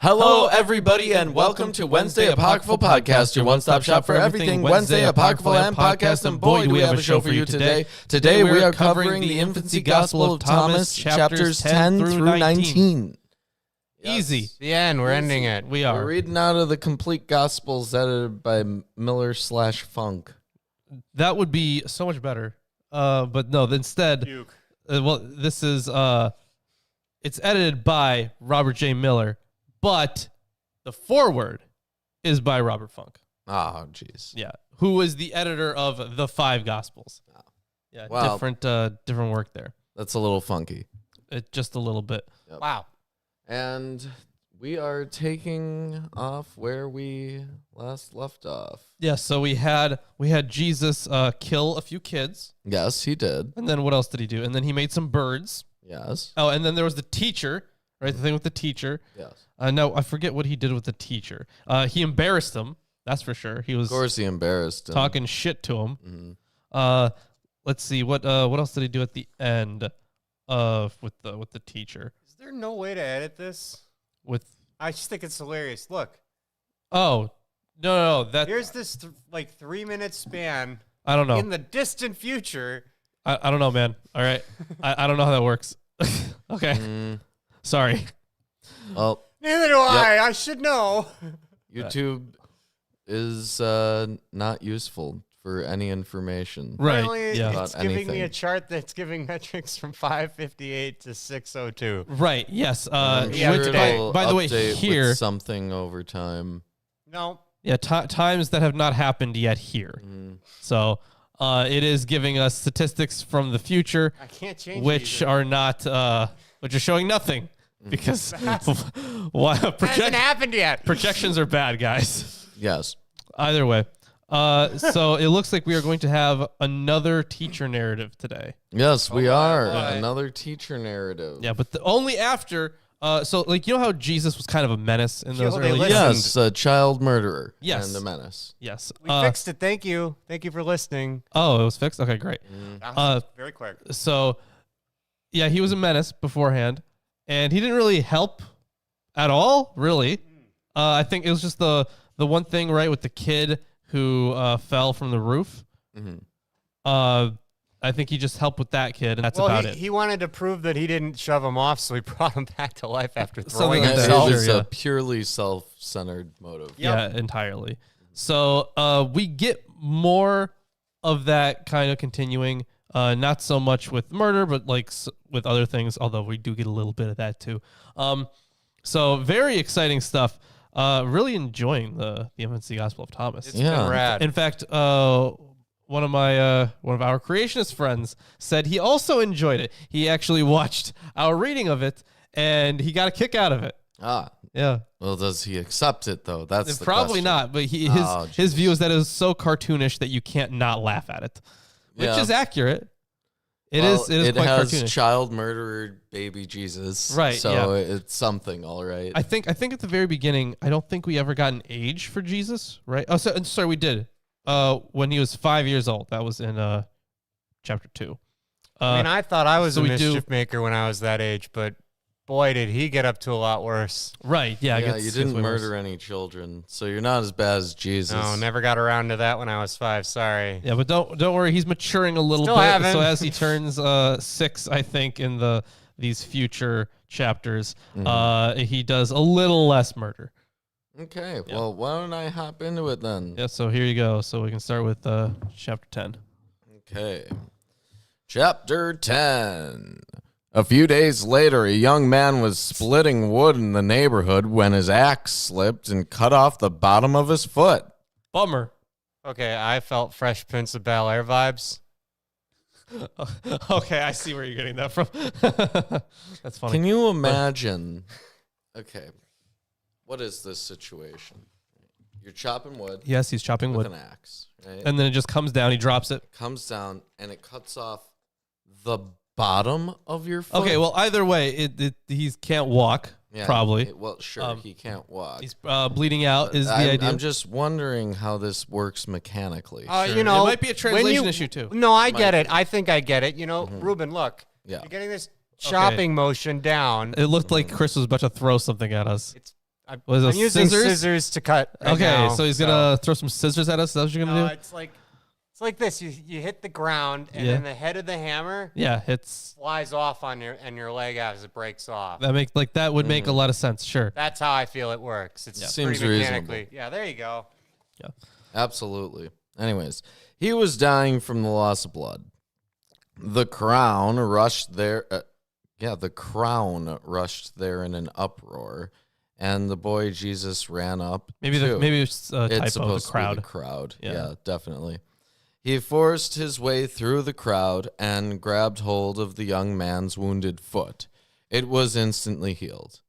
Hello, everybody, and welcome to Wednesday Apocryphal Podcast, your one-stop shop for everything Wednesday Apocryphal and podcast. And boy, do we have a show for you today. Today we are covering the Infancy Gospel of Thomas, chapters 10 through 19. Yes. Easy. The end. We're ending it. We are. We're reading out of the complete Gospels edited by Miller/Funk. That would be so much better. But no, instead, this is, it's edited by Robert J. Miller, but the foreword is by Robert Funk. Oh, jeez. Yeah. Who is the editor of the 5 Gospels. Oh. Yeah, well, different work there. That's a little funky. Just a little bit. Yep. Wow. And we are taking off where we last left off. Yeah, so we had Jesus kill a few kids. Yes, he did. And then what else did he do? And then he made some birds. Yes. Oh, and then there was the teacher, right? The thing with the teacher. Yes. No, I forget what he did with the teacher. He embarrassed him. That's for sure. He was, of course, he embarrassed him. Talking shit to him. Mm-hmm. Let's see what else did he do at the end with the teacher? Is there no way to edit this? I just think it's hilarious. Look. Oh, no. Here's this 3-minute span. I don't know. In the distant future. I don't know, man. All right. I don't know how that works. Okay. Sorry. Well, neither do I. I should know. YouTube is not useful for any information. Right. Apparently, yeah. It's giving me a chart that's giving metrics from 558 to 602. Right. Yes. Sure by the way, here with something over time. No. Yeah. Times that have not happened yet here. So it is giving us statistics from the future. I can't change which are not which are showing nothing because hasn't happened yet. Projections are bad, guys. Yes. Either way. So it looks like we are going to have another teacher narrative today. Yes, we are. Another teacher narrative. Yeah, but only after. So, you know how Jesus was kind of a menace in those early years? Yes, a child murderer. Yes. And a menace. Yes. We fixed it. Thank you. Thank you for listening. Oh, it was fixed? Okay, great. Very quick. So, yeah, he was a menace beforehand, and he didn't really help at all, really. I think it was just the one thing, right, with the kid who fell from the roof. I think he just helped with that kid, and that's about it. He wanted to prove that he didn't shove him off, so he brought him back to life after throwing Something like himself. It was a purely self-centered motive. Yeah, entirely. So we get more of that kind of continuing, not so much with murder, but with other things, although we do get a little bit of that too. So very exciting stuff. Really enjoying the Infancy Gospel of Thomas. It's been rad. In fact, one of our creationist friends said he also enjoyed it. He actually watched our reading of it, and he got a kick out of it. Yeah. Well, does he accept it though? That's probably question. Not. But his view is that it was so cartoonish that you can't not laugh at it, which is accurate. It is quite has cartoonish. Child murderer baby Jesus, right? So it's something, all right. I think at the very beginning, I don't think we ever got an age for Jesus, right? Oh, sorry, we did. When he was 5 years old, that was in chapter 2. I thought I was a mischief maker when I was that age, but boy, did he get up to a lot worse. Right? Yeah. You didn't murder any children, so you're not as bad as Jesus. No, never got around to that when I was 5. Sorry. Yeah, but don't worry, he's maturing a little bit. Haven't. So as he turns 6, I think in these future chapters, he does a little less murder. Okay, well, why don't I hop into it then? Yeah, so here you go. So we can start with chapter 10. Okay. Chapter 10. A few days later, a young man was splitting wood in the neighborhood when his axe slipped and cut off the bottom of his foot. Bummer. Okay, I felt Fresh Prince of Bel-Air vibes. Okay, I see where you're getting that from. That's funny. Can you imagine? Okay. What is this situation? You're chopping wood. Yes, he's chopping wood with an axe, right? And then it just comes down. He drops it. Comes down and it cuts off the bottom of your foot. Okay, well, either way, he can't walk. Yeah, probably. He can't walk. He's bleeding out. Is the idea? I'm just wondering how this works mechanically. Sure. It might be a translation issue too. No, I get it. I think I get it. Ruben, look. Yeah. You're getting this chopping motion down. It looked like Chris was about to throw something at us. I'm those using scissors? scissors to cut. Right Okay, now, so he's gonna throw some scissors at us. Is that what you're gonna do? It's like this. You hit the ground, and then the head of the hammer flies off on your leg as it breaks off. That would make a lot of sense. Sure. That's how I feel it works. It's Seems pretty mechanically. reasonable. Yeah, there you go. Yeah. Absolutely. Anyways, he was dying from the loss of blood. The crown rushed there. The crown rushed there in an uproar, and the boy Jesus ran up. Maybe it's a typo. It's supposed The crowd. to be the crowd. Yeah. Yeah, definitely. He forced his way through the crowd and grabbed hold of the young man's wounded foot. It was instantly healed.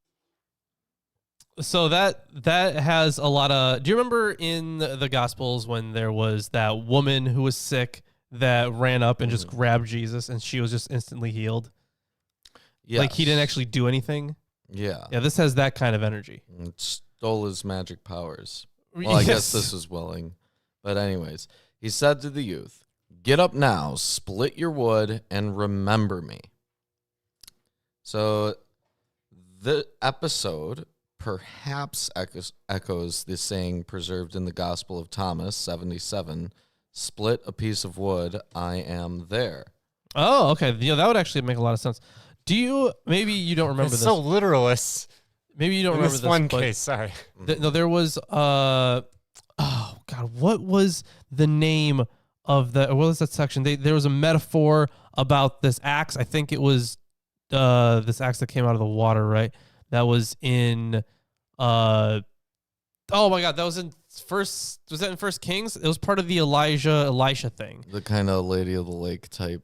So that has a lot of. Do you remember in the Gospels when there was that woman who was sick that ran up and just grabbed Jesus and she was just instantly healed? Yes. Like he didn't actually do anything. Yeah. Yeah, this has that kind of energy. It stole his magic powers. Well, I guess this was willing. But anyways, he said to the youth, "Get up now, split your wood, and remember me." So the episode perhaps echoes the saying preserved in the Gospel of Thomas 77, "Split a piece of wood, I am there." Oh, okay. That would actually make a lot of sense. Maybe you don't remember It's this. so literalist. Maybe you don't In remember this this one but case. Sorry. no, there was oh God, what was the name of what was that section? There was a metaphor about this axe. I think it was this axe that came out of the water, right? That was in oh my God, that was in was that in First Kings? It was part of the Elisha thing. The kind of Lady of the Lake type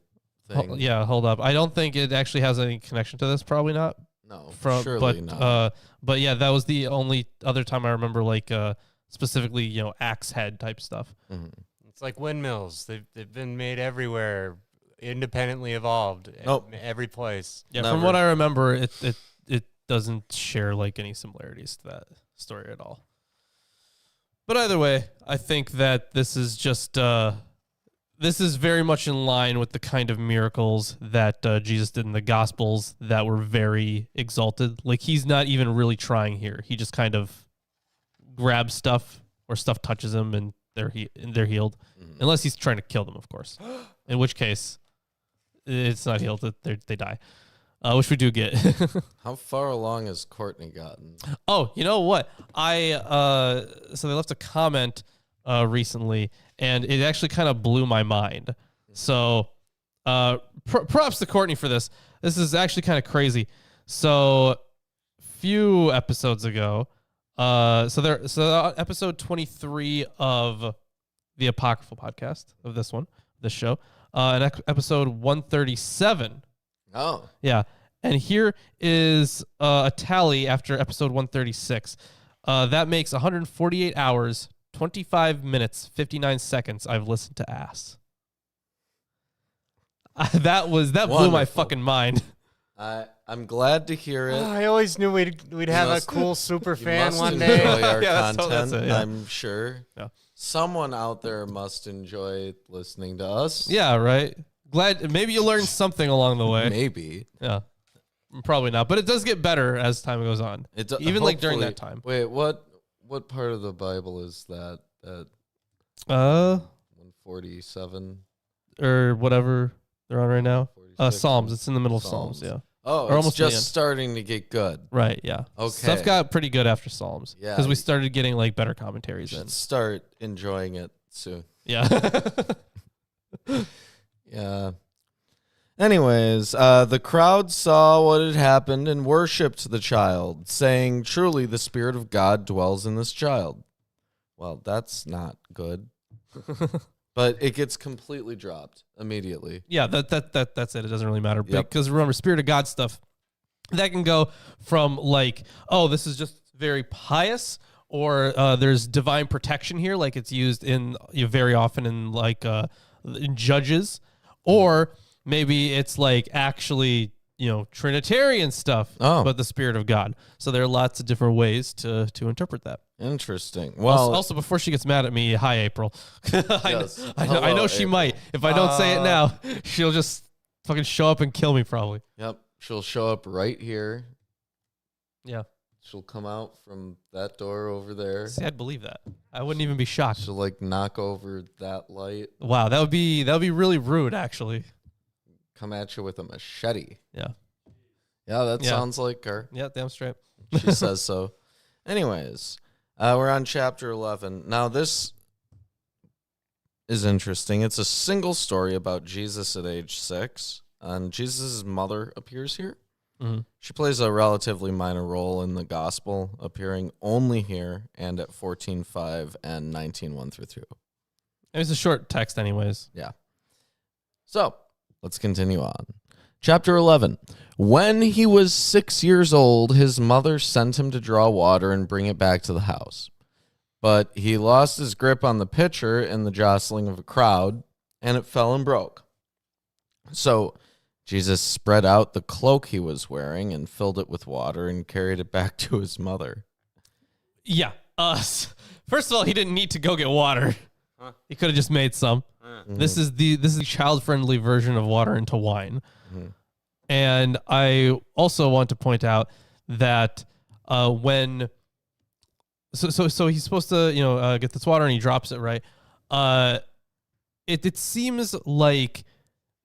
thing. Hold up. I don't think it actually has any connection to this. Probably not. No, surely not. But yeah, that was the only other time I remember, like specifically, axe head type stuff. Mm-hmm. It's like windmills. They've been made everywhere, independently evolved. Every place. Yeah, Never. from what I remember, it doesn't share like any similarities to that story at all. But either way, I think that this is just this is very much in line with the kind of miracles that Jesus did in the Gospels that were very exalted. Like he's not even really trying here. He just kind of grabs stuff or stuff touches him and they're healed. Mm-hmm. Unless he's trying to kill them, of course. In which case, it's not healed. They die. Which we do get. How far along has Courtney gotten? Oh, you know what? So they left a comment recently, and it actually kind of blew my mind. So props to Courtney for this. This is actually kind of crazy. So few episodes ago, episode 23 of the Apocryphal podcast of this show, and episode 137. Oh. Yeah. And here is a tally after episode 136. That makes 148 hours, 25 minutes, 59 seconds I've listened to ass. That blew my fucking mind. I'm glad to hear it. I always knew we'd have a cool super fan one day. Enjoy our content, that's it, yeah. I'm sure. Yeah. Someone out there must enjoy listening to us. Yeah, right. Glad maybe you learned something along the way. Maybe. Yeah. Probably not, but it does get better as time goes on. Even like during that time. Wait, what part of the Bible is that? 147 or whatever they're on right now. Psalms. It's in the middle of Psalms. Yeah. Oh, or almost just starting to get good. Right. Yeah. Okay. Stuff got pretty good after Psalms. Yeah. Because we started getting like better commentaries. Should start enjoying it soon. Yeah. Yeah. Anyways, the crowd saw what had happened and worshipped the child, saying, "Truly, the Spirit of God dwells in this child." Well, that's not good. But it gets completely dropped immediately. Yeah, that's it. It doesn't really matter. Yep. Because remember, Spirit of God stuff, that can go from like, oh, this is just very pious, or there's divine protection here, like it's used in very often in like in Judges, or maybe it's like actually Trinitarian stuff, but the Spirit of God. So there are lots of different ways to interpret that. Interesting. Well, also before she gets mad at me, hi April. Yes. I know she might. If I don't say it now, she'll just fucking show up and kill me probably. Yep, she'll show up right here. Yeah. She'll come out from that door over there. See, I'd believe that. I wouldn't even be shocked. She'll like knock over that light. Wow, that would be really rude, actually. Come at you with a machete. Yeah. Yeah, that sounds like her. Yeah, damn straight. She says so. Anyways, we're on chapter 11. Now, this is interesting. It's a single story about Jesus at age 6. And Jesus' mother appears here. Mm-hmm. She plays a relatively minor role in the gospel, appearing only here and at 14:5 and 19:1-2. It was a short text anyways. Yeah. So, let's continue on. Chapter 11. When he was 6 years old, his mother sent him to draw water and bring it back to the house. But he lost his grip on the pitcher in the jostling of a crowd, and it fell and broke. So Jesus spread out the cloak he was wearing and filled it with water and carried it back to his mother. Yeah. First of all, he didn't need to go get water. Huh? He could have just made some. Mm-hmm. This is the child-friendly version of water into wine. Mm-hmm. And I also want to point out that when so he's supposed to get this water and he drops it, right. It seems like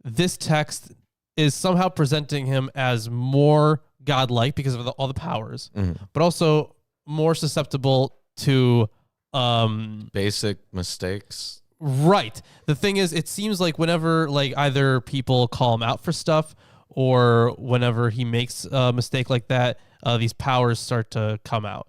this text is somehow presenting him as more godlike because of all the powers, but also more susceptible to basic mistakes. Right. The thing is, it seems like whenever like either people call him out for stuff or whenever he makes a mistake like that, these powers start to come out.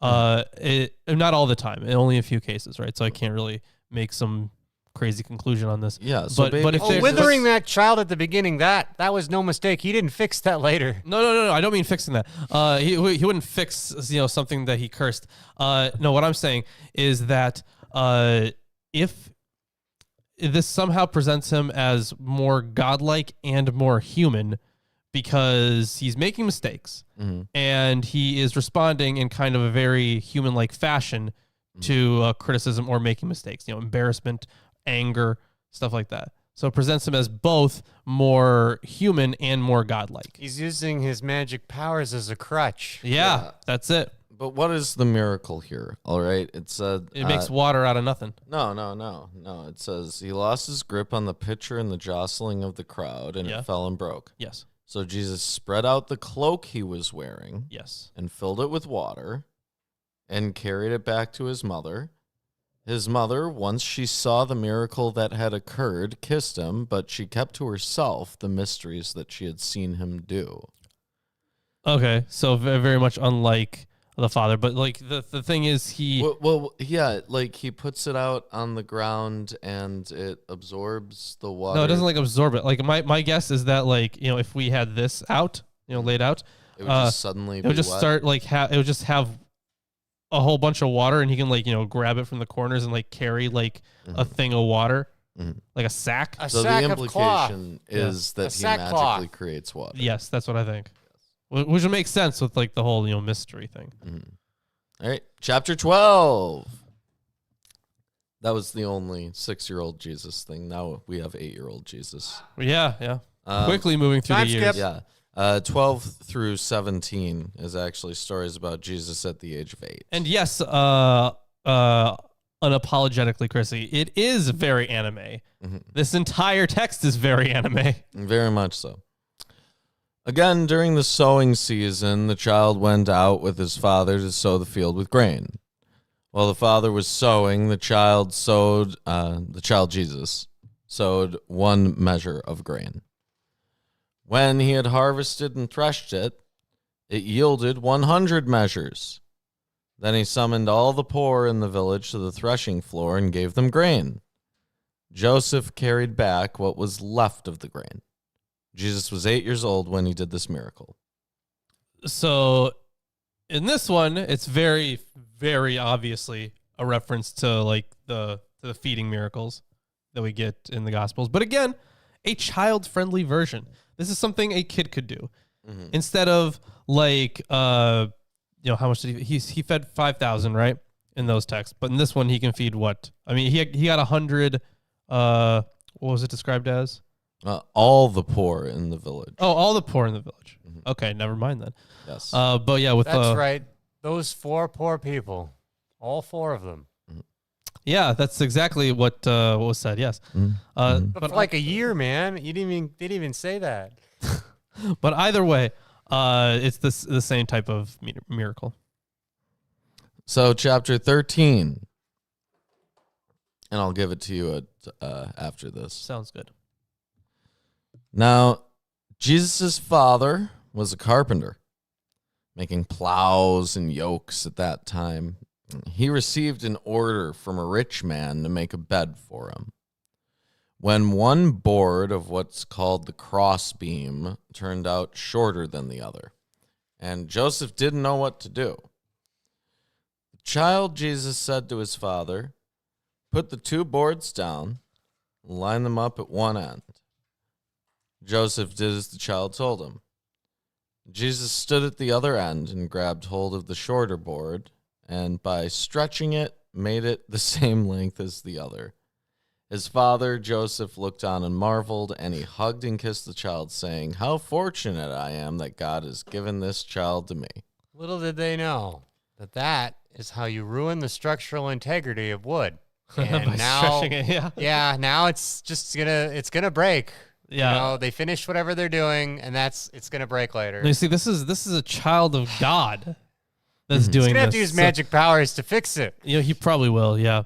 Not all the time, only a few cases, right? So I can't really make some crazy conclusion on this. Yeah, so but if withering that child at the beginning, that was no mistake. He didn't fix that later. No. I don't mean fixing that. He wouldn't fix something that he cursed. No, what I'm saying is that if this somehow presents him as more godlike and more human, because he's making mistakes and he is responding in kind of a very human-like fashion to criticism or making mistakes, embarrassment, anger, stuff like that. So it presents him as both more human and more godlike. He's using his magic powers as a crutch. Yeah, that's it. But what is the miracle here? All right, it makes water out of nothing. No. It says he lost his grip on the pitcher in the jostling of the crowd, and it fell and broke. Yes. So Jesus spread out the cloak he was wearing. Yes. And filled it with water, and carried it back to his mother. His mother, once she saw the miracle that had occurred, kissed him, but she kept to herself the mysteries that she had seen him do. Okay, so very much unlike the father, but like the thing is he he puts it out on the ground and it absorbs the water. No, it doesn't absorb it. Like my guess is that if we had this out, laid out, it would just suddenly it would just start it would just have a whole bunch of water, and he can grab it from the corners and carry a thing of water, like a sack. So the implication is that he magically creates water. Yes, that's what I think. Which would make sense with the whole mystery thing. All right, chapter 12. That was the only 6-year-old Jesus thing. Now we have 8-year-old Jesus. Yeah. Quickly moving through the years. Yeah. 12 through 17 is actually stories about Jesus at the age of 8. And yes, unapologetically, Chrissy, it is very anime. This entire text is very anime. Very much so. Again, during the sowing season, the child went out with his father to sow the field with grain. While the father was sowing, the child Jesus sowed 1 measure of grain. When he had harvested and threshed it, it yielded 100 measures. Then he summoned all the poor in the village to the threshing floor and gave them grain. Joseph carried back what was left of the grain. Jesus was 8 years old when he did this miracle. So in this one, it's very, very obviously a reference to the feeding miracles that we get in the Gospels. But again, a child-friendly version. This is something a kid could do. Instead of how much did he fed 5,000, right? In those texts. But in this one, he can feed what? I mean, he got 100, what was it described as? All the poor in the village. Oh, all the poor in the village. Okay, never mind then. Yes. But yeah, with that's right. those 4 poor people, all 4 of them. Yeah, that's exactly what was said. Yes, but for like a year, man, they didn't even say that. But either way, it's the same type of miracle. So chapter 13, and I'll give it to you after this. Sounds good. Now, Jesus' father was a carpenter, making plows and yokes at that time. He received an order from a rich man to make a bed for him. When one board of what's called the crossbeam turned out shorter than the other, and Joseph didn't know what to do. The child Jesus said to his father, "Put the 2 boards down, line them up at one end." Joseph did as the child told him. Jesus stood at the other end and grabbed hold of the shorter board, and by stretching it, made it the same length as the other. His father, Joseph, looked on and marveled, and he hugged and kissed the child, saying, "How fortunate I am that God has given this child to me." Little did they know that is how you ruin the structural integrity of wood. And now, now it's just gonna break. Yeah, you know, they finish whatever they're doing, and it's gonna break later. You see, this is a child of God that's doing this. He's gonna have to use magic powers to fix it. You know, he probably will. Yeah.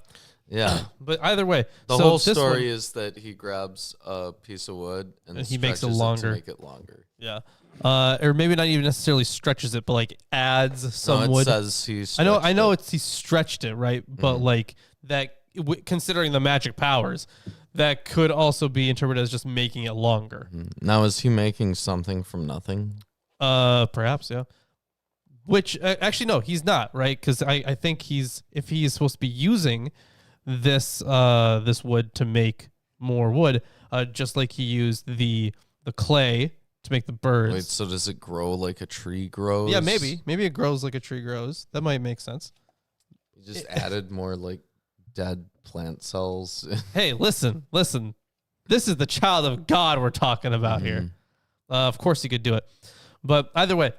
But either way, the whole story is that he grabs a piece of wood and he makes it longer to make it longer. Yeah. Or maybe not even necessarily stretches it, but like adds some wood. Says he I know he stretched it, right? But like that, considering the magic powers, that could also be interpreted as just making it longer. Now, is he making something from nothing? Perhaps, yeah. Which actually no, he's not, right? Because I think if he is supposed to be using this wood to make more wood, just like he used the clay to make the birds. Wait, so does it grow like a tree grows? Yeah, maybe it grows like a tree grows. That might make sense. You just added more like dead plant cells. Hey, listen. This is the child of God we're talking about here. Of course he could do it. But either way,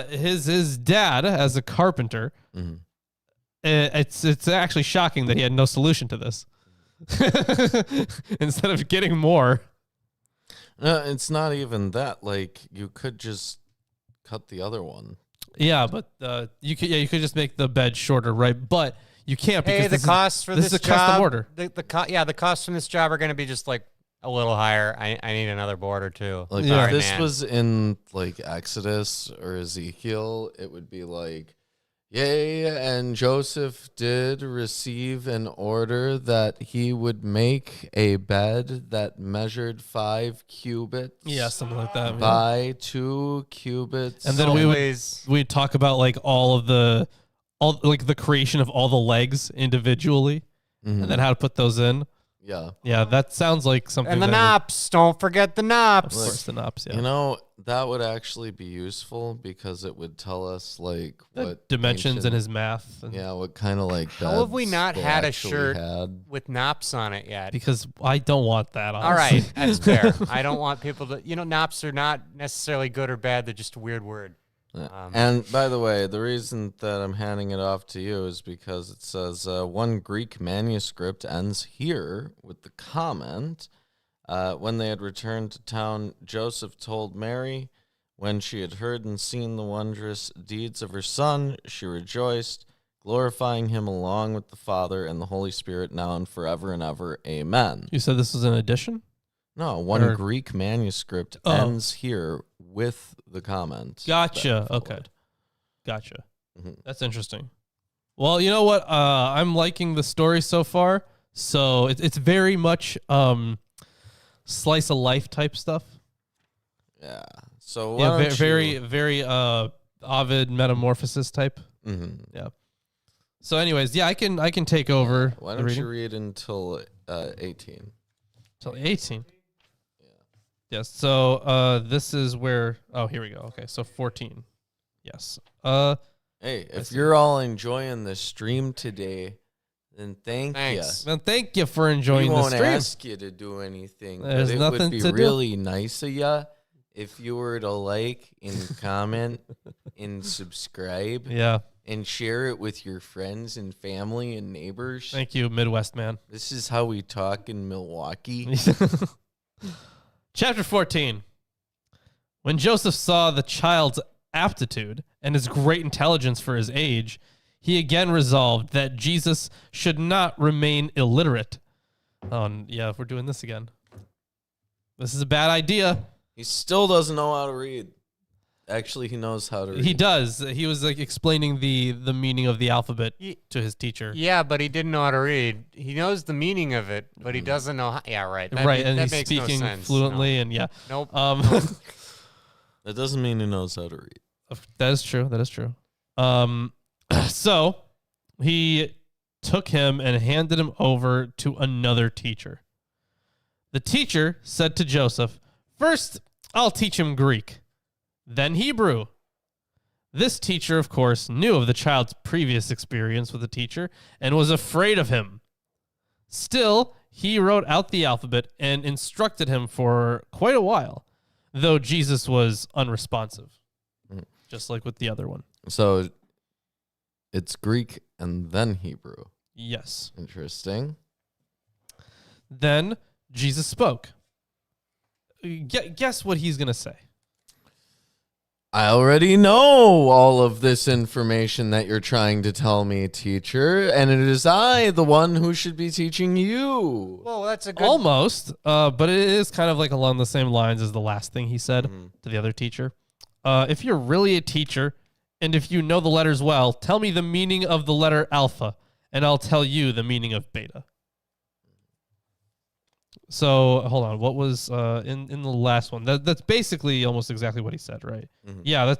his dad, as a carpenter, it's actually shocking that he had no solution to this. Instead of getting more. No, it's not even that. Like, you could just cut the other one. Yeah, but you could just make the bed shorter, right? But you can't because the costs for this is a job, custom order. The costs from this job are going to be just like a little higher. I need another board or 2. Like if this was in like Exodus or Ezekiel, it would be like, yea, and Joseph did receive an order that he would make a bed that measured 5 cubits. Yeah, something like that. By 2 cubits. And then we'd talk about like the creation of all the legs individually, and then how to put those in. Yeah, that sounds like something. And the knops, don't forget the knops. Of course, the knops. Yeah, you know that would actually be useful because it would tell us like what dimensions in his math. What kind of like. How have we not had a shirt with knops on it yet? Because I don't want that. Honestly. All right, that's fair. I don't want people to. Knops are not necessarily good or bad. They're just a weird word. And by the way, the reason that I'm handing it off to you is because it says one Greek manuscript ends here with the comment, when they had returned to town, Joseph told Mary, when she had heard and seen the wondrous deeds of her son, she rejoiced, glorifying him along with the Father and the Holy Spirit now and forever and ever. Amen. You said this was an addition? No, one Greek manuscript ends here with the comment. Gotcha. Okay. Gotcha. That's interesting. Well, you know what? I'm liking the story so far. So it's very much slice of life type stuff. Yeah. So very Ovid metamorphosis type. Yeah. So, anyways, I can take over. Why don't you read until 18? Until 18. Yes. So this is where. Oh, here we go. Okay. So 14. Yes. Hey, if you're all enjoying the stream today, then thanks. Then thank you for enjoying the stream. We won't ask you to do anything. There's but nothing it would be really nice of you if you were to like and comment and subscribe and share it with your friends and family and neighbors. Thank you, Midwest man. This is how we talk in Milwaukee. Chapter 14. When Joseph saw the child's aptitude and his great intelligence for his age, he again resolved that Jesus should not remain illiterate. Oh, yeah, we're doing this again. This is a bad idea. He still doesn't know how to read. Actually, he knows how to read. He does. He was like explaining the meaning of the alphabet to his teacher. Yeah, but he didn't know how to read. He knows the meaning of it, but he doesn't know how. Yeah, right. And he's speaking fluently, and yeah. Nope. That doesn't mean he knows how to read. That is true. So he took him and handed him over to another teacher. The teacher said to Joseph, "First, I'll teach him Greek, then Hebrew." This teacher, of course, knew of the child's previous experience with the teacher and was afraid of him. Still, he wrote out the alphabet and instructed him for quite a while, though Jesus was unresponsive, just like with the other one. So it's Greek and then Hebrew. Yes. Interesting. Then Jesus spoke. Guess what he's going to say. I already know all of this information that you're trying to tell me, teacher, and it is I, the one who should be teaching you. Well, that's a good... Almost, but it is kind of like along the same lines as the last thing he said to the other teacher. If you're really a teacher, and if you know the letters well, tell me the meaning of the letter alpha, and I'll tell you the meaning of beta. So hold on, what was in the last one? That's basically almost exactly what he said, right? Mm-hmm. Yeah,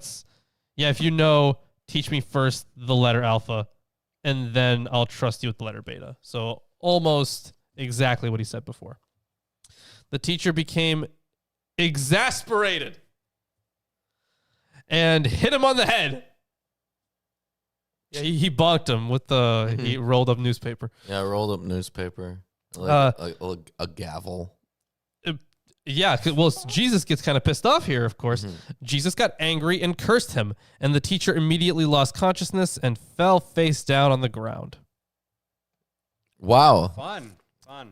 if you know, teach me first the letter alpha, and then I'll trust you with the letter beta. So almost exactly what he said before. The teacher became exasperated and hit him on the head. Yeah, he bonked him with the he rolled up newspaper. Yeah, rolled up newspaper. Like a gavel. Yeah, well, Jesus gets kind of pissed off here, of course. Jesus got angry and cursed him, and the teacher immediately lost consciousness and fell face down on the ground. Wow. Fun.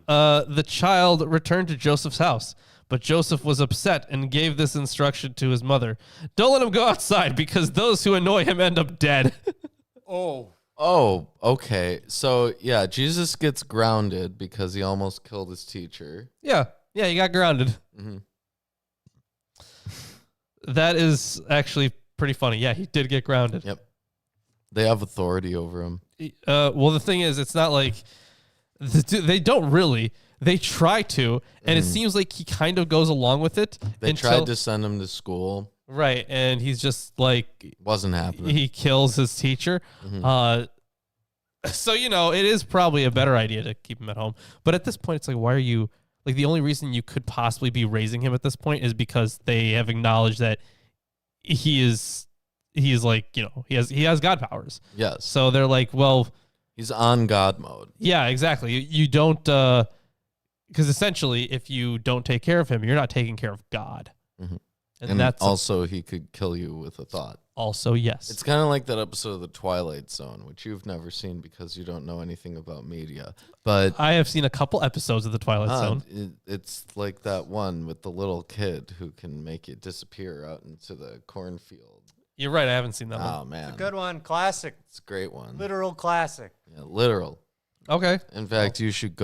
The child returned to Joseph's house, but Joseph was upset and gave this instruction to his mother. Don't let him go outside because those who annoy him end up dead. Oh, okay. So, yeah, Jesus gets grounded because he almost killed his teacher. Yeah, he got grounded. Mm-hmm. That is actually pretty funny. Yeah, he did get grounded. Yep. They have authority over him. Well, the thing is, it's not like... They don't really. They try to, and it seems like he kind of goes along with it. They tried to send him to school. Right, and he's just like... Wasn't happening. He kills his teacher. So, it is probably a better idea to keep him at home. But at this point, it's like, why are you... Like, the only reason you could possibly be raising him at this point is because they have acknowledged that he is like, he has God powers. Yes. So they're like, well... He's on God mode. Yeah, exactly. You don't... Because essentially, if you don't take care of him, you're not taking care of God. Mm-hmm. And that's also, he could kill you with a thought. Also, yes. It's kind of like that episode of The Twilight Zone, which you've never seen because you don't know anything about media. But I have seen a couple episodes of The Twilight Zone. It's like that one with the little kid who can make it disappear out into the cornfield. You're right. I haven't seen that one. Oh, man. It's a good one. Classic. It's a great one. Literal classic. Yeah, literal. Okay. In fact, you should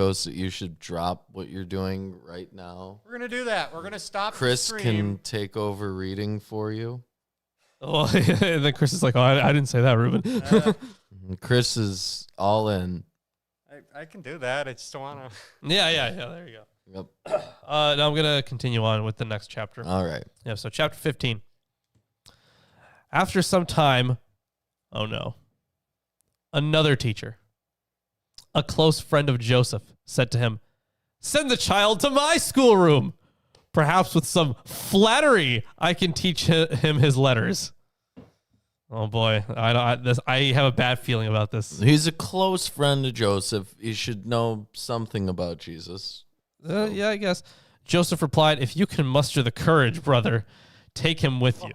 drop what you're doing right now. We're going to do that. We're going to stop Chris the stream. can take over reading for you. Oh, and then Chris is like, I didn't say that, Ruben. Chris is all in. I can do that. I just don't want to. Yeah. There you go. Yep. Now I'm going to continue on with the next chapter. All right. Yeah, so chapter 15. After some time, oh no, another teacher, a close friend of Joseph, said to him, "Send the child to my schoolroom. Perhaps with some flattery, I can teach him his letters." Oh boy, I have a bad feeling about this. He's a close friend of Joseph. He should know something about Jesus. Yeah, I guess. Joseph replied, "If you can muster the courage, brother, take him with you."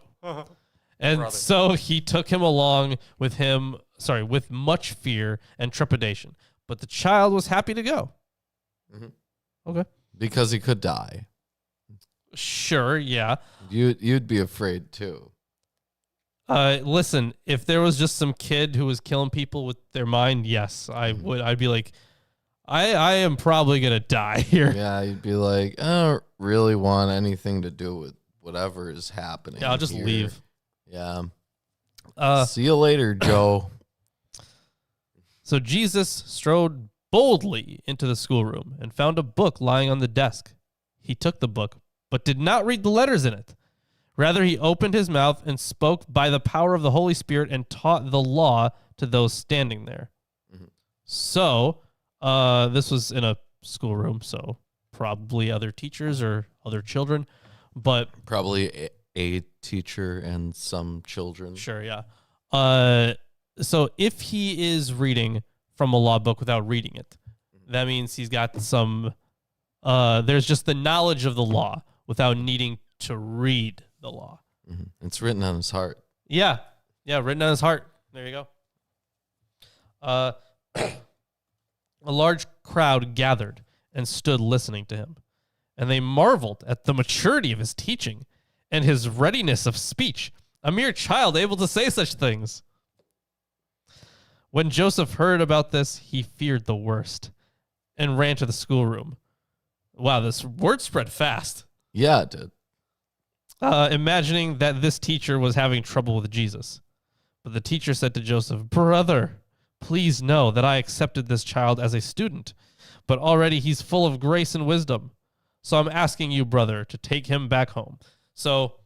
And so he took him along with him, with much fear and trepidation. But the child was happy to go. Mm-hmm. Okay. Because he could die. Sure, yeah. You'd be afraid too. Listen, if there was just some kid who was killing people with their mind, yes, I would. I'd be like, I am probably going to die here. Yeah, you'd be like, I don't really want anything to do with whatever is happening. Yeah, I'll just leave. Yeah. See you later, Joe. So Jesus strode boldly into the schoolroom and found a book lying on the desk. He took the book, but did not read the letters in it. Rather, he opened his mouth and spoke by the power of the Holy Spirit and taught the law to those standing there. Mm-hmm. So, this was in a schoolroom, so probably other teachers or other children, but probably a teacher and some children. Sure, yeah. So if he is reading from a law book without reading it, that means he's got some, there's just the knowledge of the law without needing to read the law. Mm-hmm. It's written on his heart. Yeah, written on his heart. There you go. A large crowd gathered and stood listening to him, and they marveled at the maturity of his teaching and his readiness of speech, a mere child able to say such things. When Joseph heard about this, he feared the worst and ran to the schoolroom. Wow, this word spread fast. Yeah, it did. Imagining that this teacher was having trouble with Jesus. But the teacher said to Joseph, "Brother, please know that I accepted this child as a student, but already he's full of grace and wisdom. So I'm asking you, brother, to take him back home." So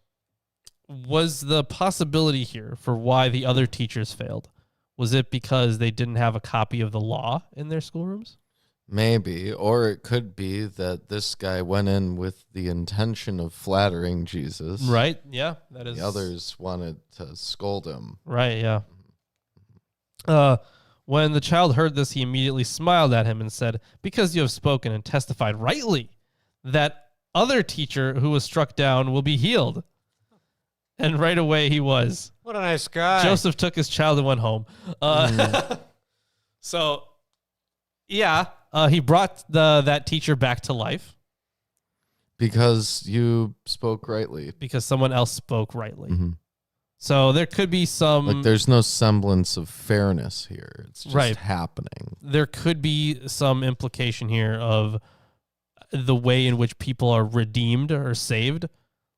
was the possibility here for why the other teachers failed? Was it because they didn't have a copy of the law in their schoolrooms? Maybe, or it could be that this guy went in with the intention of flattering Jesus. Right, yeah, that is. The others wanted to scold him. Right, yeah. When the child heard this, he immediately smiled at him and said, "Because you have spoken and testified rightly, that other teacher who was struck down will be healed." And right away he was. What a nice guy. Joseph took his child and went home. So, yeah, he brought that teacher back to life. Because you spoke rightly. Because someone else spoke rightly. Mm-hmm. So there could be some... Like there's no semblance of fairness here. It's just happening. There could be some implication here of the way in which people are redeemed or saved.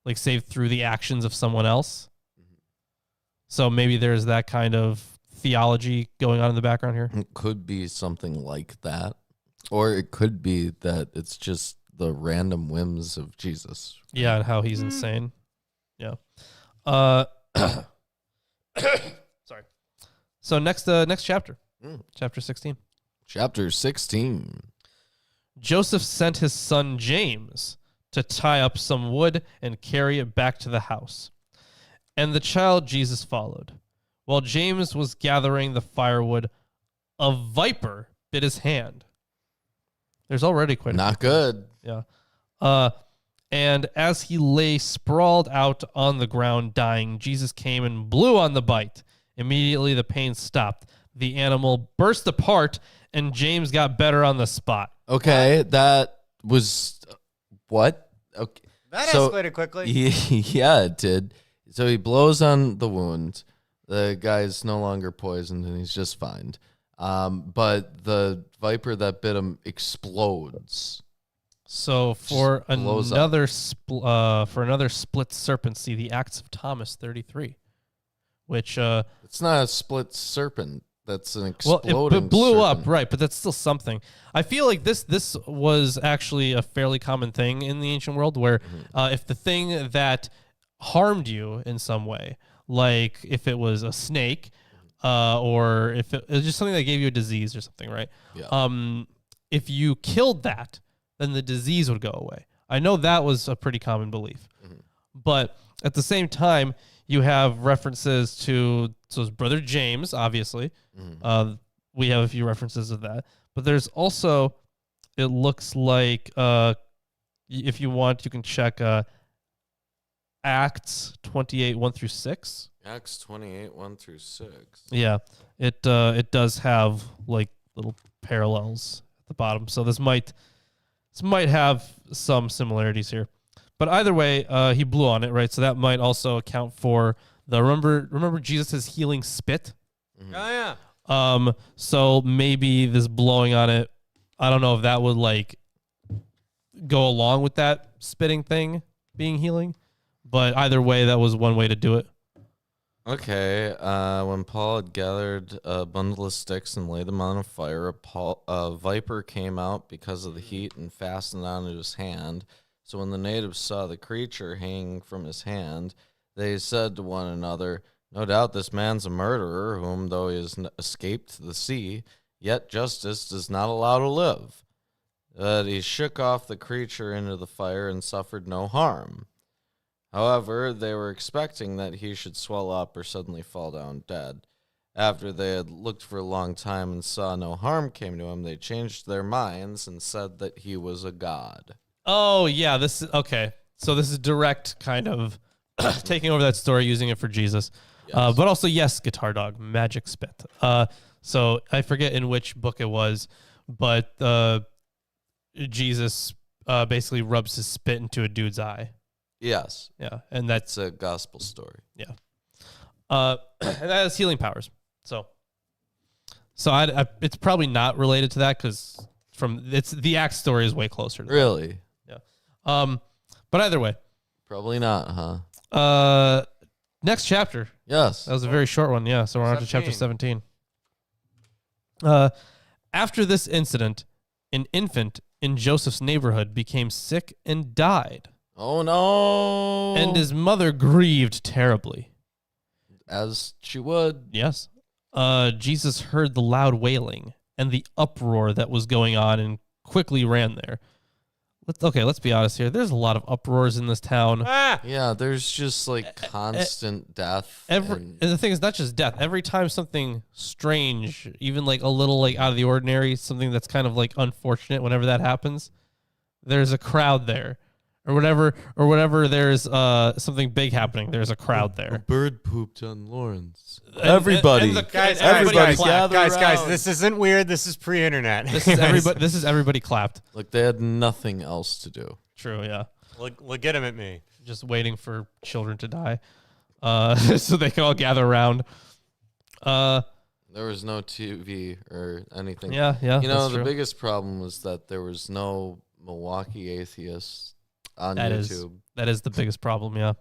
Like saved through the actions of someone else. Mm-hmm. So maybe there's that kind of theology going on in the background here. It could be something like that. Or it could be that it's just the random whims of Jesus. Yeah, and how he's insane. Yeah. Sorry. So next chapter. Chapter 16. Chapter 16. Joseph sent his son James to tie up some wood and carry it back to the house. And the child Jesus followed. While James was gathering the firewood, a viper bit his hand. There's already quite a Not good. Yeah. And as he lay sprawled out on the ground dying, Jesus came and blew on the bite. Immediately the pain stopped. The animal burst apart, and James got better on the spot. Okay, that was... What? Okay. That escalated quickly. Yeah, it did. So he blows on the wound. The guy's no longer poisoned, and he's just fine. But the viper that bit him explodes. So for another split serpent, see the Acts of Thomas 33, which it's not a split serpent. That's an exploding. Well, it blew serpent. up, right? But that's still something. I feel like this was actually a fairly common thing in the ancient world, where if the thing that harmed you in some way, like if it was a snake, or if it was just something that gave you a disease or something, right? Yeah. If you killed that, then the disease would go away. I know that was a pretty common belief. Mm-hmm. But at the same time, you have references to his brother James, obviously. Mm-hmm. We have a few references of that. But there's also, it looks like if you want, you can check Acts 28, 1-6. Acts 28, 1-6. Yeah, it does have like little parallels at the bottom. So this might have some similarities here. But either way, he blew on it, right? So that might also account for the remember Jesus' healing spit? Mm-hmm. Oh yeah. So maybe this blowing on it, I don't know if that would like go along with that spitting thing being healing, but either way, that was one way to do it. Okay, when Paul had gathered a bundle of sticks and laid them on a fire, a viper came out because of the heat and fastened onto his hand. So when the natives saw the creature hanging from his hand, they said to one another, "No doubt this man's a murderer, whom, though he has escaped the sea, yet justice does not allow to live." But he shook off the creature into the fire and suffered no harm. However, they were expecting that he should swell up or suddenly fall down dead. After they had looked for a long time and saw no harm came to him, they changed their minds and said that he was a god. Oh, yeah, this is okay. So this is direct kind of taking over that story, using it for Jesus. Yes. But also, yes, Guitar Dog, magic spit. So I forget in which book it was, but Jesus basically rubs his spit into a dude's eye. Yes. Yeah, and that's a gospel story. Yeah. And that has healing powers. So I it's probably not related to that because the Acts story is way closer to really? That. Yeah. But either way. Probably not, huh? Next chapter. Yes. That was a very short one, yeah. So we're on to chapter 17. After this incident, an infant in Joseph's neighborhood became sick and died. Oh, no. And his mother grieved terribly. As she would. Yes. Jesus heard the loud wailing and the uproar that was going on and quickly ran there. Let's be honest here. There's a lot of uproars in this town. Yeah, there's just like constant death. And the thing is, not just death. Every time something strange, even like a little like out of the ordinary, something that's kind of like unfortunate, whenever that happens, there's a crowd there. Or whatever there's something big happening, there's a crowd there. A bird pooped on Lawrence. Everybody. Everybody guys, this isn't weird. This is pre-internet. This is everybody clapped. Like they had nothing else to do. True, yeah. Look at him at me. Just waiting for children to die. So they can all gather around. There was no TV or anything. Yeah. You know, the biggest problem was that there was no Milwaukee atheists on YouTube. That is the biggest problem, yeah.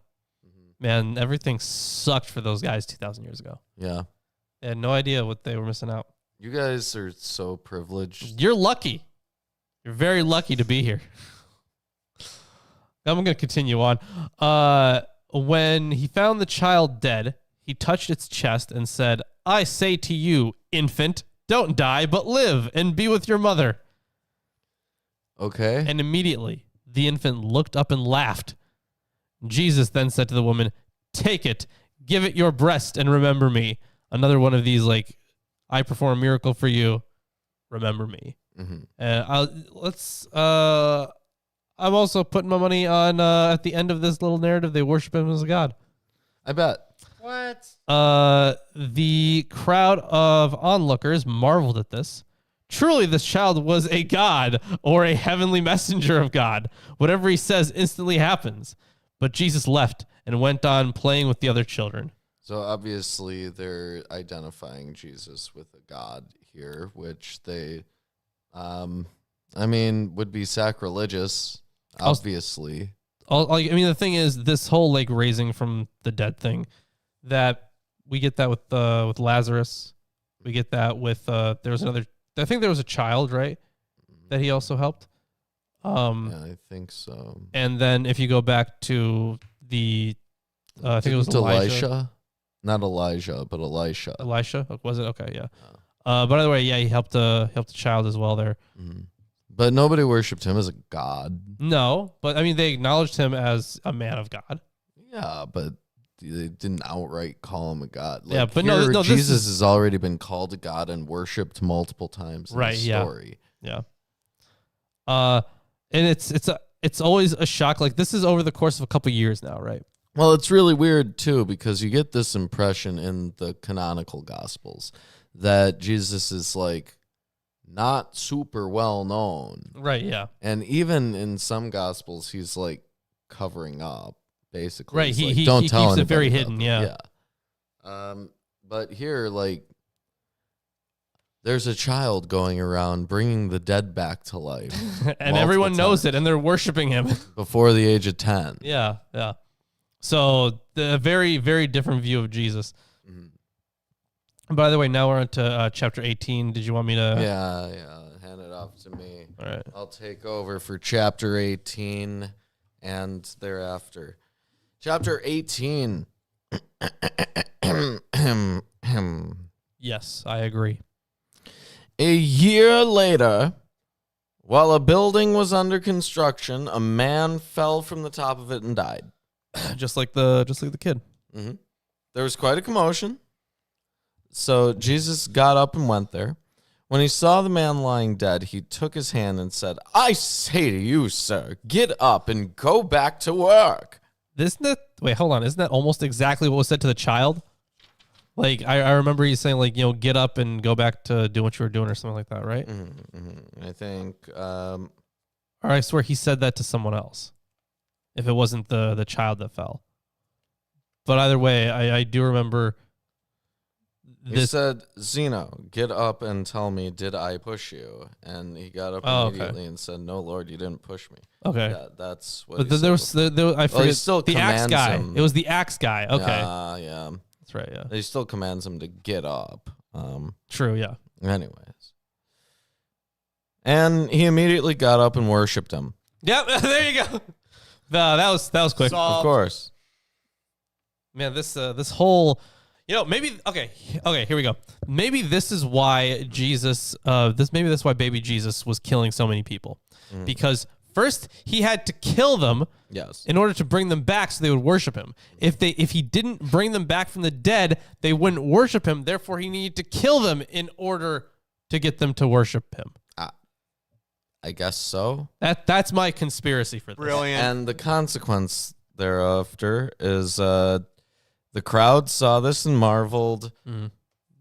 Mm-hmm. Man, everything sucked for those guys 2,000 years ago. Yeah. They had no idea what they were missing out. You guys are so privileged. You're lucky. You're very lucky to be here. I'm going to continue on. When he found the child dead, he touched its chest and said, "I say to you, infant, don't die, but live and be with your mother." Okay. And immediately the infant looked up and laughed. Jesus then said to the woman, "Take it, give it your breast, and remember me." Another one of these, like, I perform a miracle for you, remember me. Mm-hmm. And I'm also putting my money on, at the end of this little narrative, they worship him as a god. I bet. What? The crowd of onlookers marveled at this. Truly, this child was a god or a heavenly messenger of God. Whatever he says instantly happens. But Jesus left and went on playing with the other children. So obviously they're identifying Jesus with a god here, which they, would be sacrilegious, obviously. The thing is, this whole like raising from the dead thing, that we get that with Lazarus. We get that with there was another. I think there was a child, right, that he also helped. Yeah, I think so. And then if you go back to the, I think it was Elijah. Not Elijah, but Elisha. Elisha, was it? Okay, yeah. But either way, yeah, he helped a child as well there. Mm-hmm. But nobody worshipped him as a god. No, but I mean, they acknowledged him as a man of God. Yeah, but they didn't outright call him a god. Like, yeah, but no, Jesus has already been called a god and worshipped multiple times in the story. Yeah. And it's always a shock. Like, this is over the course of a couple years now, right? Well, it's really weird, too, because you get this impression in the canonical Gospels that Jesus is, like, not super well known. Right, yeah. And even in some Gospels, he's, like, covering up, basically. Right, he, he don't tell keeps it very anybody hidden, about it. yeah. But here, like, there's a child going around bringing the dead back to life. And everyone knows it, and they're worshiping him. Before the age of 10. Yeah, yeah. So, the very, very different view of Jesus. Mm-hmm. By the way, now we're on to chapter 18. Did you want me to? Yeah. Hand it off to me. All right. I'll take over for chapter 18 and thereafter. Chapter 18. Yes, I agree. A year later, while a building was under construction, a man fell from the top of it and died. just like the kid. Mm-hmm. There was quite a commotion. So Jesus got up and went there. When he saw the man lying dead, he took his hand and said, "I say to you, sir, get up and go back to work." Wait, hold on. Isn't that almost exactly what was said to the child? Like, I remember you saying, like, get up and go back to do what you were doing or something like that, right? I think. Or I swear he said that to someone else. If it wasn't the child that fell. But either way, I do remember this. He said, "Zeno, get up and tell me, did I push you?" And he got up immediately and said, "No, Lord, you didn't push me." Okay. Yeah, that's what But he there said. I forget. He still the axe commands guy. him. It was the axe guy. Okay. Yeah. That's right, yeah. He still commands him to get up. True, yeah. Anyways. And he immediately got up and worshipped him. Yep, there you go. That was quick. Of course. Man, this whole, maybe okay, here we go. Maybe this is why Jesus, maybe that's why baby Jesus was killing so many people, because first he had to kill them, yes, in order to bring them back so they would worship him. If he didn't bring them back from the dead, they wouldn't worship him. Therefore, he needed to kill them in order to get them to worship him. I guess so. That's my conspiracy for this. Brilliant. And the consequence thereafter is the crowd saw this and marveled.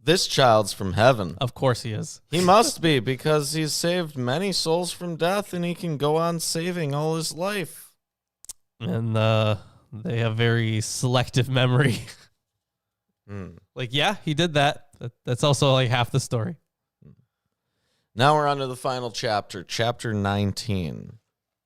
This child's from heaven. Of course he is. He must be, because he's saved many souls from death, and he can go on saving all his life. And they have very selective memory. Like, yeah, he did that. That's also like half the story. Now we're on to the final chapter, chapter 19.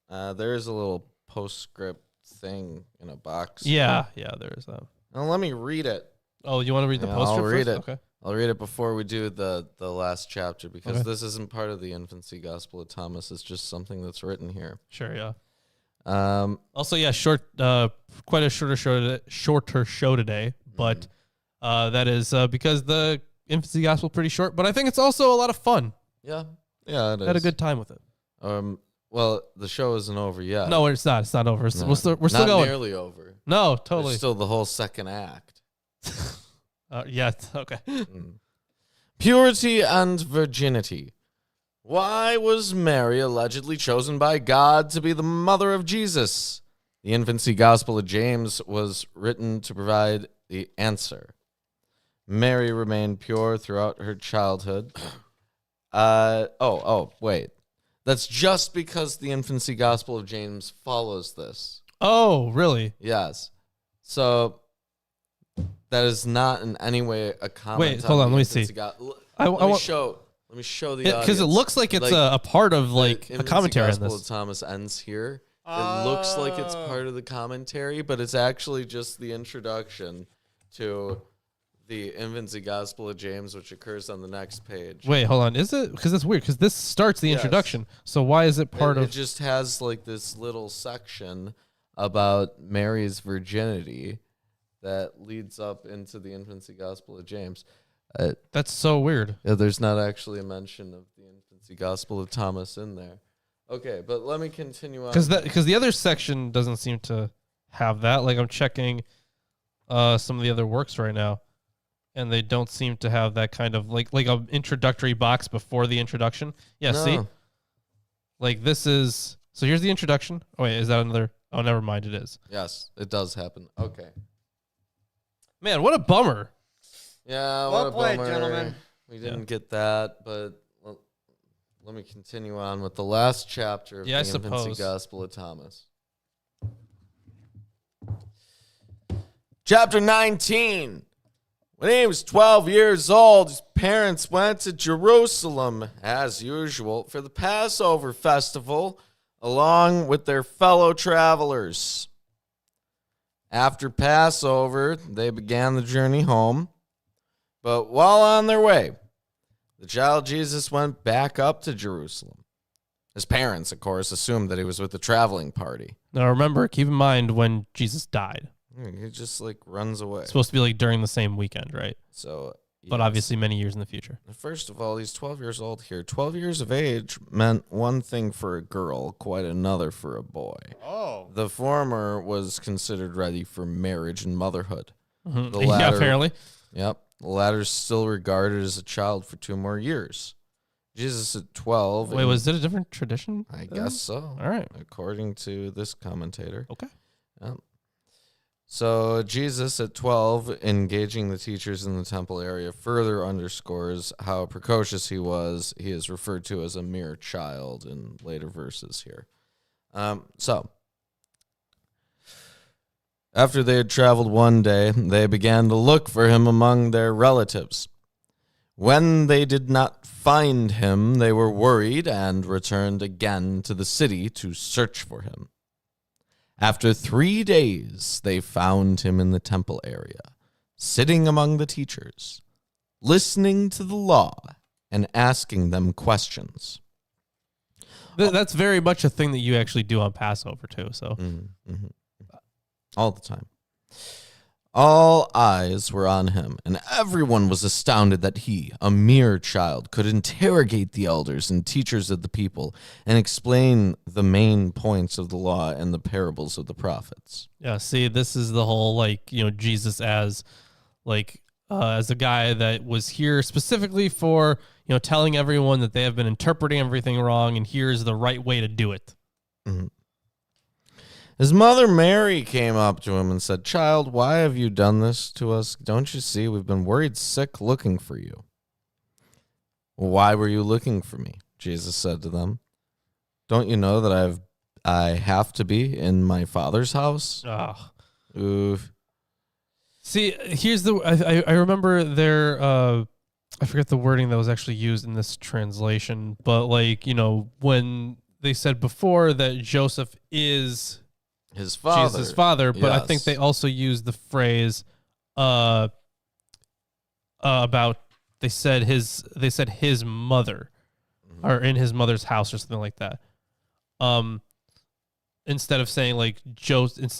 There is a little postscript thing in a box. Yeah, there is that. Now let me read it. Oh, you want to read the postscript I'll read first? it. Okay. I'll read it before we do the last chapter, because this isn't part of the Infancy Gospel of Thomas. It's just something that's written here. Sure, yeah. Also, yeah, quite a shorter show today, but that is because the Infancy Gospel is pretty short, but I think it's also a lot of fun. Yeah, it is. Had a good time with it. Well, the show isn't over yet. No, it's not. It's not over. No, we're still going. Not nearly over. No, totally. There's still the whole second act. Yeah, okay. Purity and virginity. Why was Mary allegedly chosen by God to be the mother of Jesus? The Infancy Gospel of James was written to provide the answer. Mary remained pure throughout her childhood. Wait. That's just because the Infancy Gospel of James follows this. Oh, really? Yes. So that is not in any way a comment. Wait, hold on. Let me see. Let me show the audience. Because it looks like it's a part of like a commentary on Gospel this. of Thomas ends here. It looks like it's part of the commentary, but it's actually just the introduction to the Infancy Gospel of James, which occurs on the next page. Wait, hold on. Is it? Because it's weird. Because this starts the introduction. So why is it part of? It just has like this little section about Mary's virginity that leads up into the Infancy Gospel of James. That's so weird. Yeah, there's not actually a mention of the Infancy Gospel of Thomas in there. Okay, but let me continue on. Because the other section doesn't seem to have that. Like, I'm checking some of the other works right now, and they don't seem to have that kind of like an introductory box before the introduction. Yeah, No. see? Like, this is So here's the introduction. Oh, wait, is that another? Oh, never mind. It is. Yes, it does happen. Okay. Man, what a bummer. Yeah, Well what a played, bummer. gentlemen. We didn't get that, but let me continue on with the last chapter of the Infancy Gospel of Thomas. Chapter 19. When he was 12 years old, his parents went to Jerusalem, as usual, for the Passover festival, along with their fellow travelers. After Passover, they began the journey home. But while on their way, the child Jesus went back up to Jerusalem. His parents, of course, assumed that he was with the traveling party. Now remember, keep in mind when Jesus died. He just runs away. It's supposed to be during the same weekend, right? So, yes. But obviously many years in the future. First of all, he's 12 years old here. 12 years of age meant one thing for a girl, quite another for a boy. Oh. The former was considered ready for marriage and motherhood. Mm-hmm. The latter, yeah, apparently. Yep. The latter is still regarded as a child for 2 more years. Jesus at 12. Wait, was it a different tradition? I guess so. All right. According to this commentator. Okay. Yep. So Jesus at 12, engaging the teachers in the temple area, further underscores how precocious he was. He is referred to as a mere child in later verses here. So, after they had traveled one day, they began to look for him among their relatives. When they did not find him, they were worried and returned again to the city to search for him. After 3 days, they found him in the temple area, sitting among the teachers, listening to the law and asking them questions. That's very much a thing that you actually do on Passover, too. So, all the time. All eyes were on him, and everyone was astounded that he, a mere child, could interrogate the elders and teachers of the people and explain the main points of the law and the parables of the prophets. Yeah, see, this is the whole, Jesus as a guy that was here specifically for, telling everyone that they have been interpreting everything wrong, and here's the right way to do it. Mm-hmm. His mother Mary came up to him and said, "Child, why have you done this to us? Don't you see we've been worried sick looking for you?" "Why were you looking for me?" Jesus said to them. "Don't you know that I have to be in my Father's house?" Oh. Oof. See, here's I remember there, I forget the wording that was actually used in this translation, but when they said before that Joseph is his father, Jesus' father, but yes. I think they also used the phrase about they said his mother, or in his mother's house or something like that. Instead of saying Joseph's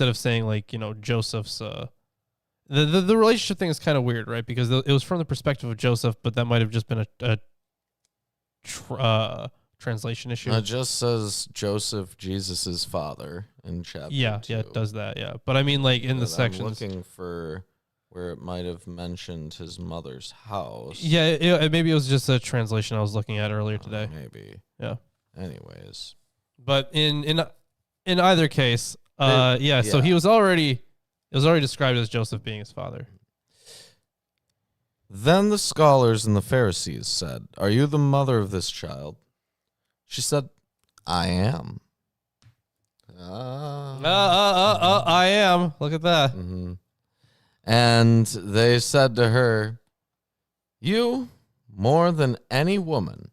the relationship thing is kind of weird, right? Because it was from the perspective of Joseph, but that might have just been a translation issue. It just says Joseph, Jesus' father, in chapter 2. Yeah, it does that, yeah. But I mean, in the sections. I'm looking for where it might have mentioned his mother's house. Yeah, maybe it was just a translation I was looking at earlier today. Maybe. Yeah. Anyways. But in either case, so it was already described as Joseph being his father. Then the scholars and the Pharisees said, "Are you the mother of this child?" She said, "I am." I am. Look at that. Mm-hmm. And they said to her, "You, more than any woman,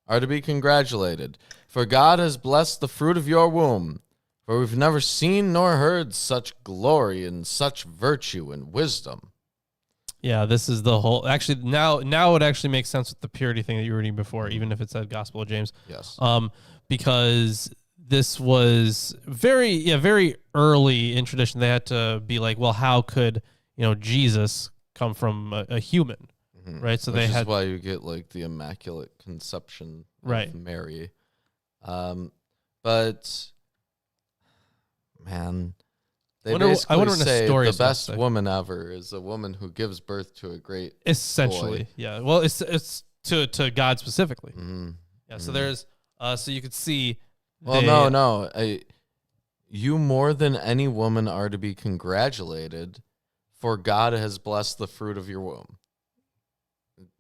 are to be congratulated, for God has blessed the fruit of your womb. For we've never seen nor heard such glory and such virtue and wisdom." Yeah, this is the whole. Actually, now it actually makes sense with the purity thing that you were reading before, even if it said Gospel of James. Yes. Because this was very early in tradition. They had to be like, well, how could Jesus come from a human, right? So Which is why you get the Immaculate Conception of Mary. But man. They basically say the best woman ever is a woman who gives birth to a great essentially boy. Yeah. Well, it's to God specifically. Mm-hmm. Yeah. So there's so you could see Well, no. You more than any woman are to be congratulated, for God has blessed the fruit of your womb.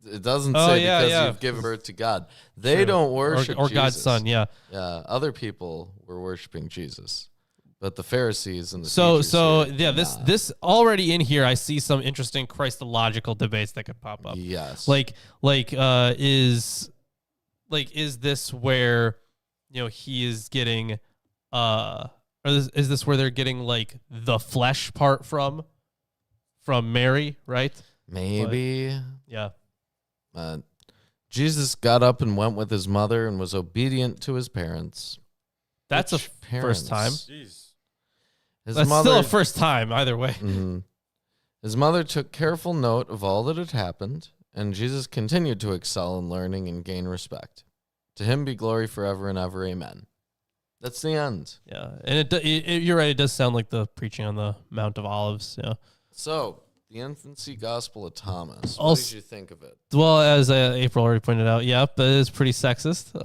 It doesn't say because you've given birth to God. They don't worship or Jesus. God's son. Yeah. Yeah. Other people were worshiping Jesus, but the Pharisees and the this already in here, I see some interesting Christological debates that could pop up. Yes. Is this where he is getting or is this where they're getting like the flesh part from Mary, right? Maybe. Yeah. Jesus got up and went with his mother and was obedient to his parents. That's first time. Jeez. That's still a first time either way. Mm-hmm. His mother took careful note of all that had happened, and Jesus continued to excel in learning and gain respect. To him be glory forever and ever. Amen. That's the end. Yeah, and you're right. It does sound like the preaching on the Mount of Olives. Yeah. So, the Infancy Gospel of Thomas. What did you think of it? Well, as April already pointed out, but it is pretty sexist.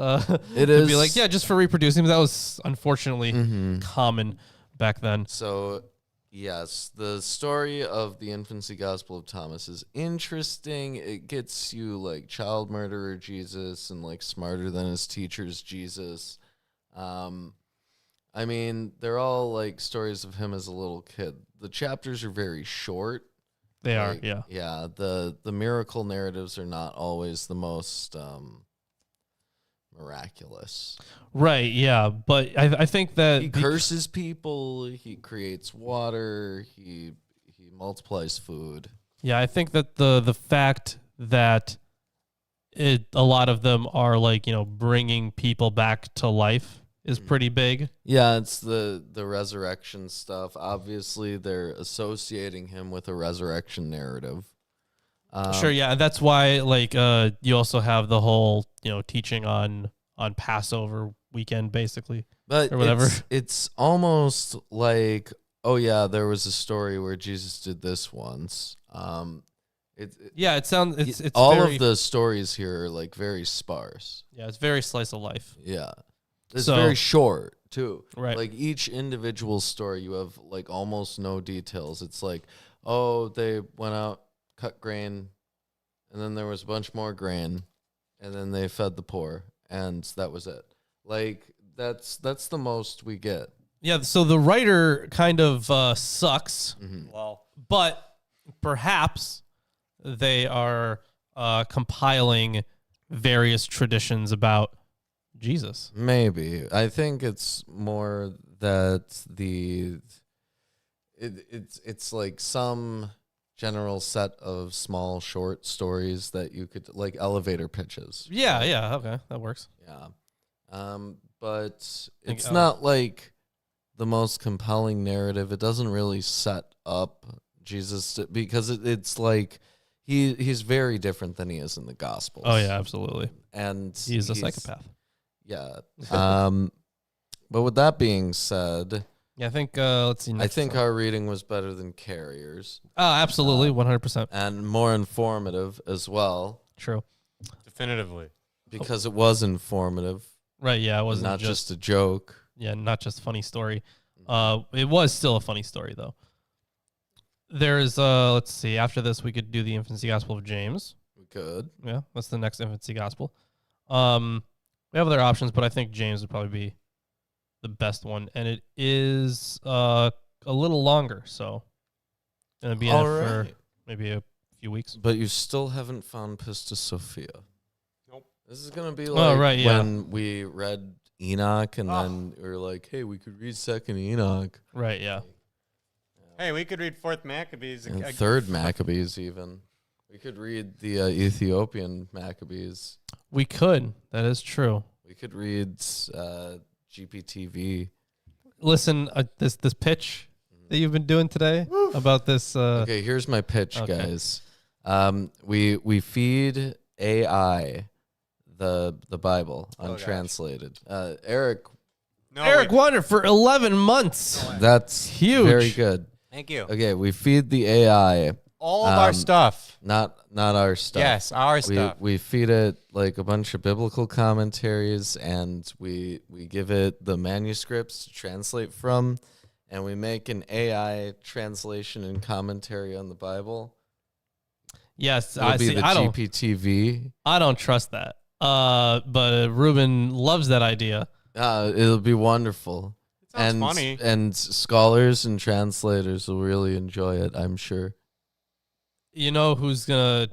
It is. To be like, just for reproducing. That was unfortunately common back then. So, yes, the story of the Infancy Gospel of Thomas is interesting. It gets you like child murderer Jesus and like smarter than his teachers Jesus. I mean, they're all like stories of him as a little kid. The chapters are very short. They are, yeah. Yeah, the miracle narratives are not always the most miraculous. Right, yeah. But I think that he curses people, he creates water, he multiplies food. Yeah, I think that the fact that a lot of them are like, bringing people back to life is pretty big. Yeah, it's the resurrection stuff. Obviously, they're associating him with a resurrection narrative. Sure, yeah, and that's why you also have the whole teaching on Passover weekend, basically, but or whatever. It's almost like, oh yeah, there was a story where Jesus did this once. It sounds it's all very, of the stories here are like very sparse. Yeah, it's very slice of life. Yeah. It's very short, too. Right. Like, each individual story, you have, like, almost no details. It's like, oh, they went out, cut grain, and then there was a bunch more grain, and then they fed the poor, and that was it. Like, that's the most we get. Yeah, so the writer kind of sucks. Mm-hmm. Well, but perhaps they are compiling various traditions about Jesus. Maybe. I think it's more that it's like some general set of small short stories that you could like elevator pitches. Yeah, okay, that works. Yeah. But it's not like the most compelling narrative. It doesn't really set up Jesus because it's like he's very different than he is in the Gospels. Oh yeah, absolutely. And he's a psychopath. Yeah. But with that being said, yeah, I think let's see. I think our reading was better than Carrier's. Oh, absolutely, 100%, and more informative as well. True. Definitively, because it was informative. Right. Yeah, it wasn't not just a joke. Yeah, not just a funny story. It was still a funny story though. There's let's see. After this, we could do the Infancy Gospel of James. We could. Yeah, that's the next Infancy Gospel. We have other options, but I think James would probably be the best one, and it is a little longer, so gonna be in it for maybe a few weeks. But you still haven't found Pistis Sophia. Nope. This is gonna be like when we read Enoch, and then we were like, "Hey, we could read Second Enoch." Right? Yeah. Hey, we could read Fourth Maccabees, and Third Maccabees, even. We could read the Ethiopian Maccabees. We could. That is true. We could read GPTV. Listen, this pitch that you've been doing today about this. Okay, here's my pitch, guys. We feed AI the Bible untranslated. Eric wanted for 11 months. That's huge. Very good. Thank you. Okay, we feed the AI All of our stuff. Not our stuff. Yes, our stuff. We feed it like a bunch of biblical commentaries, and we give it the manuscripts to translate from, and we make an AI translation and commentary on the Bible. Yes, It'll be the GPTV. I don't trust that. But Ruben loves that idea. It'll be wonderful. Sounds funny. And scholars and translators will really enjoy it, I'm sure. You know who's gonna,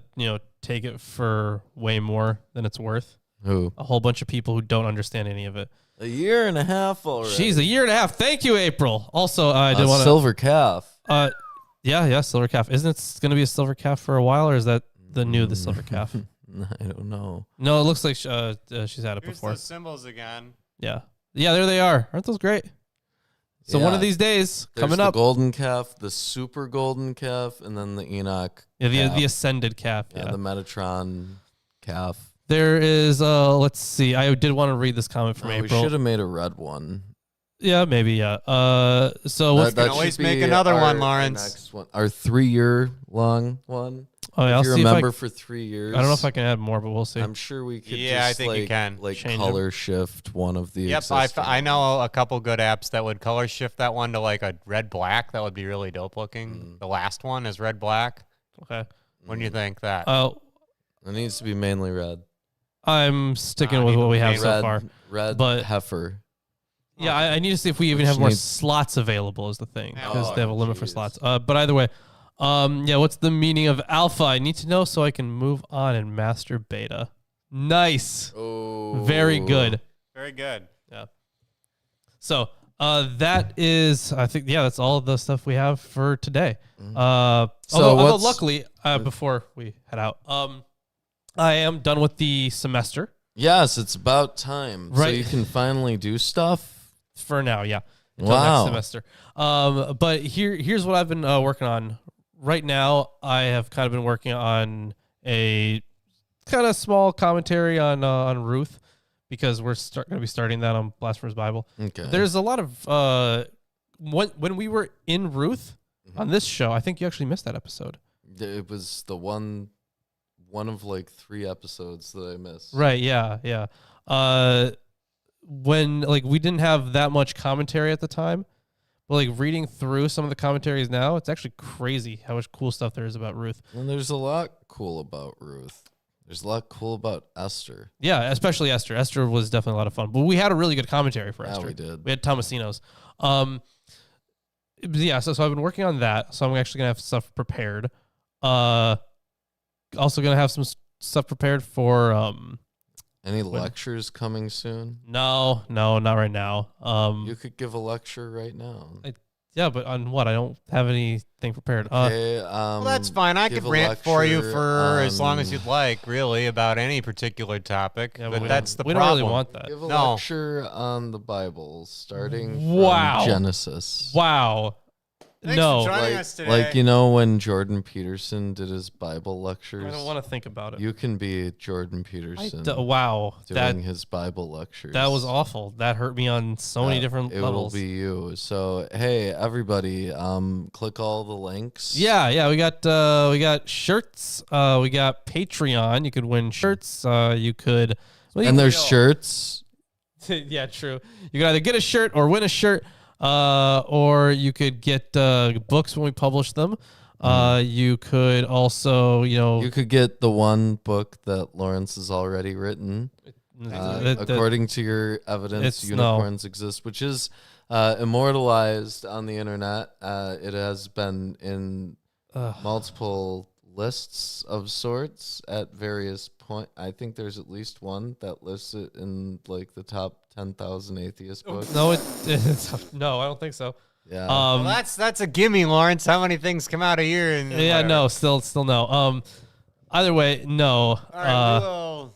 take it for way more than it's worth? Who? A whole bunch of people who don't understand any of it. A year and a half already. She's a year and a half. Thank you, April. Also, I did want to silver calf. Yeah, silver calf. Isn't it going to be a silver calf for a while, or is that the silver calf? I don't know. No, it looks like she's had it Here's before. Here's the symbols again. Yeah, there they are. Aren't those great? So one of these days, coming up, the golden calf, the super golden calf, and then the Enoch. Yeah, calf. the ascended calf. Yeah, the Metatron calf. There is. Let's see. I did want to read this comment from April. We should have made a red one. Yeah, maybe. Yeah. So we can always make another one, Lawrence. Next one, our 3-year long one. Oh, yeah, if you remember for 3 years. I don't know if I can add more, but we'll see. I'm sure we could. Yeah, I think you can. Like color shift one of the. Yep, I know a couple good apps that would color shift that one to like a red black. That would be really dope looking. The last one is red black. Okay. When do you think that? It needs to be mainly red. I'm sticking with what we have so far. Red, but heifer. Yeah, I need to see if we even have more slots available is the thing, because they have a limit for slots. But either way, what's the meaning of alpha? I need to know so I can move on and master beta. Nice. Oh. Very good. Very good. Yeah. So that is, I think, that's all of the stuff we have for today. Although luckily, before we head out, I am done with the semester. Yes, it's about time. Right. So you can finally do stuff. For now, yeah. Until next semester. But here's what I've been working on. Right now, I have kind of been working on a kind of small commentary on Ruth, because we're going to be starting that on Blasphemous Bible. Okay. There's a lot of when we were in Ruth on this show, I think you actually missed that episode. It was the one of like 3 episodes that I missed. Right, yeah. When we didn't have that much commentary at the time, but reading through some of the commentaries now, it's actually crazy how much cool stuff there is about Ruth. And there's a lot cool about Ruth. There's a lot cool about Esther. Yeah, especially Esther. Esther was definitely a lot of fun. But we had a really good commentary for Esther. We did. We had Thomasino's. So I've been working on that. So I'm actually going to have stuff prepared. Also going to have some stuff prepared for... Any lectures coming soon? No, not right now. You could give a lecture right now. Yeah, but on what? I don't have anything prepared. Okay, well, that's fine. I could rant for you for as long as you'd like, really, about any particular topic. Yeah, but that's the problem. We don't really want that. Give a lecture on the Bible, starting from Genesis. Wow. Thanks for joining us today. When Jordan Peterson did his Bible lectures. I don't want to think about it. You can be Jordan Peterson. Wow. Doing his Bible lectures. That was awful. That hurt me on so many different levels. It will be you. So, hey, everybody, click all the links. Yeah. We got shirts. We got Patreon. You could win shirts. You could. And there's shirts. Yeah, true. You could either get a shirt or win a shirt. Or you could get books when we publish them. You could also, You could get the one book that Lawrence has already written. According to your evidence, unicorns exist, which is immortalized on the internet. It has been in multiple lists of sorts at various points. I think there's at least one that lists it in the top 10,000 atheist books. No, no, I don't think so. Yeah, well, that's a gimme, Lawrence. How many things come out a year? And no, still no. Either way, no. All right,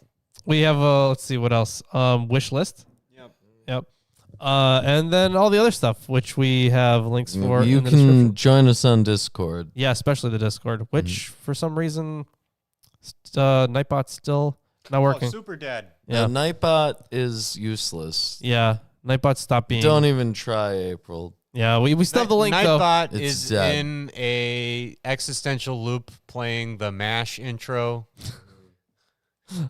we have let's see what else. Wish list. Yep. And then all the other stuff, which we have links for. You can join us on Discord. Yeah, especially the Discord, which for some reason, Nightbot's still not working. Super dead. Yeah, Nightbot is useless. Yeah, Nightbot stopped being. Don't even try, April. Yeah, we still have the link though. Nightbot is in a existential loop playing the MASH intro.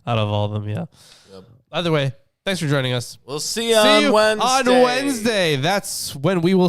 Out of all of them, yeah. Yep. Either way, thanks for joining us. We'll see you on Wednesday. On Wednesday. That's when we will